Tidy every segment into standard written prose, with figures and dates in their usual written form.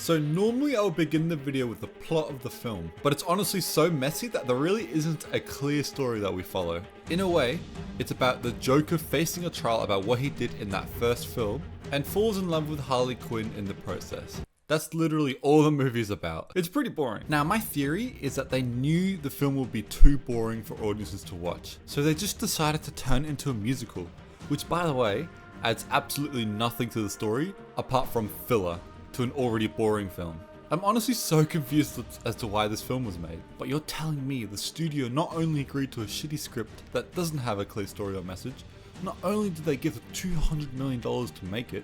So normally I would begin the video with the plot of the film, but it's honestly so messy that there really isn't a clear story that we follow. In a way, it's about the Joker facing a trial about what he did in that first film, and falls in love with Harley Quinn in the process. That's literally all the movie's about. It's pretty boring. Now, my theory is that they knew the film would be too boring for audiences to watch, so they just decided to turn it into a musical, which, by the way, adds absolutely nothing to the story apart from filler to an already boring film. I'm honestly so confused as to why this film was made, but you're telling me the studio not only agreed to a shitty script that doesn't have a clear story or message, not only did they give $200 million to make it,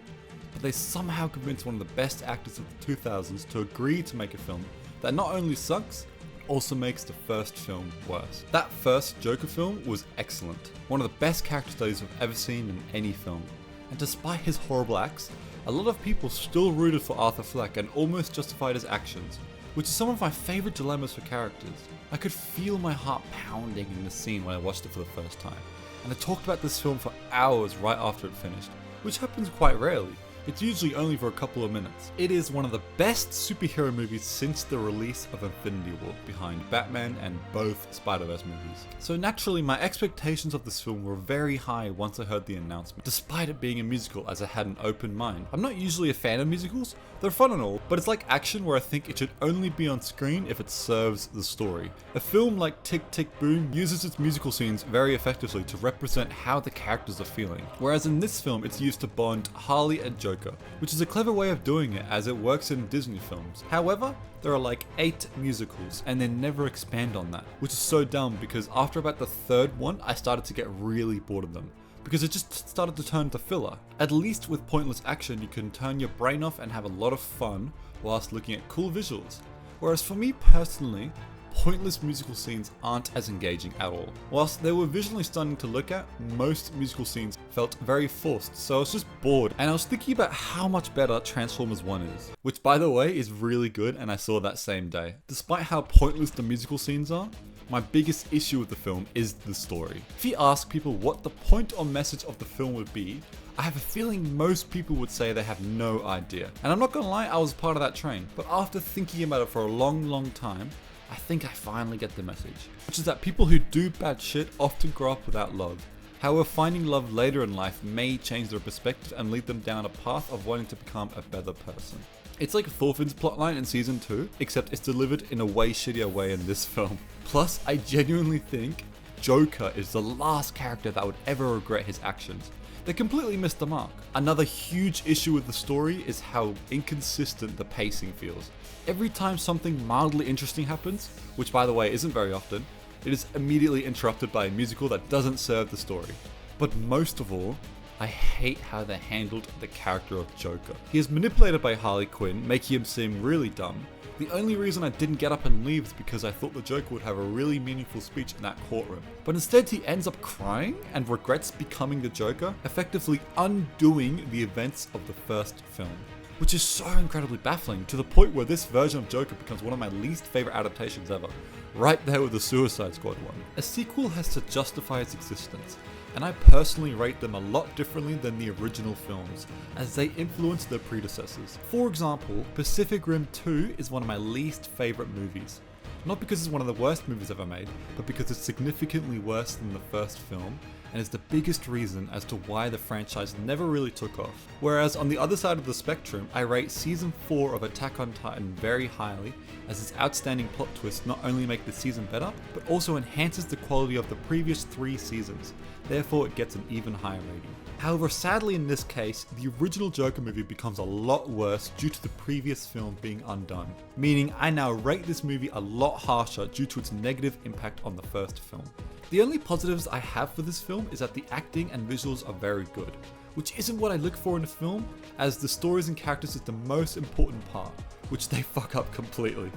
but they somehow convinced one of the best actors of the 2000s to agree to make a film that not only sucks, but also makes the first film worse. That first Joker film was excellent, one of the best character studies I've ever seen in any film, and despite his horrible acts, a lot of people still rooted for Arthur Fleck and almost justified his actions, which is some of my favourite dilemmas for characters. I could feel my heart pounding in the scene when I watched it for the first time, and I talked about this film for hours right after it finished, which happens quite rarely. It's usually only for a couple of minutes. It is one of the best superhero movies since the release of Infinity War, behind Batman and both Spider-Verse movies. So naturally, my expectations of this film were very high once I heard the announcement, despite it being a musical, as I had an open mind. I'm not usually a fan of musicals, they're fun and all, but it's like action where I think it should only be on screen if it serves the story. A film like Tick Tick Boom uses its musical scenes very effectively to represent how the characters are feeling, whereas in this film it's used to bond Harley and Joker, which is a clever way of doing it as it works in Disney films. However, there are like 8 musicals and they never expand on that, which is so dumb because after about the third one I started to get really bored of them, because it just started to turn to filler. At least with pointless action you can turn your brain off and have a lot of fun whilst looking at cool visuals. Whereas for me personally, pointless musical scenes aren't as engaging at all. Whilst they were visually stunning to look at, most musical scenes felt very forced, so I was just bored, and I was thinking about how much better Transformers 1 is, which by the way is really good and I saw that same day. Despite how pointless the musical scenes are, my biggest issue with the film is the story. If you ask people what the point or message of the film would be, I have a feeling most people would say they have no idea. And I'm not gonna lie, I was part of that train, but after thinking about it for a long time, I think I finally get the message, which is that people who do bad shit often grow up without love. However, finding love later in life may change their perspective and lead them down a path of wanting to become a better person. It's like Thorfinn's plotline in season 2, except it's delivered in a way shittier way in this film. Plus, I genuinely think Joker is the last character that would ever regret his actions. They completely missed the mark. Another huge issue with the story is how inconsistent the pacing feels. Every time something mildly interesting happens, which by the way isn't very often, it is immediately interrupted by a musical that doesn't serve the story. But most of all, I hate how they handled the character of Joker. He is manipulated by Harley Quinn, making him seem really dumb. The only reason I didn't get up and leave is because I thought the Joker would have a really meaningful speech in that courtroom. But instead he ends up crying and regrets becoming the Joker, effectively undoing the events of the first film. Which is so incredibly baffling, to the point where this version of Joker becomes one of my least favourite adaptations ever. Right there with the Suicide Squad one. A sequel has to justify its existence, and I personally rate them a lot differently than the original films, as they influence their predecessors. For example, Pacific Rim 2 is one of my least favourite movies. Not because it's one of the worst movies ever made, but because it's significantly worse than the first film, and is the biggest reason as to why the franchise never really took off. Whereas on the other side of the spectrum, I rate season 4 of Attack on Titan very highly, as its outstanding plot twists not only make the season better, but also enhances the quality of the previous 3 seasons. Therefore it gets an even higher rating. However, sadly in this case, the original Joker movie becomes a lot worse due to the previous film being undone. Meaning I now rate this movie a lot harsher due to its negative impact on the first film. The only positives I have for this film is that the acting and visuals are very good, which isn't what I look for in a film, as the stories and characters is the most important part, which they fuck up completely.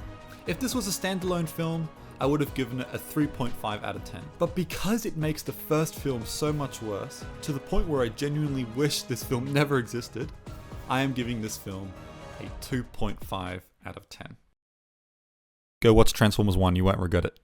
If this was a standalone film, I would have given it a 3.5 out of 10. But because it makes the first film so much worse, to the point where I genuinely wish this film never existed, I am giving this film a 2.5 out of 10. Go watch Transformers 1, you won't regret it.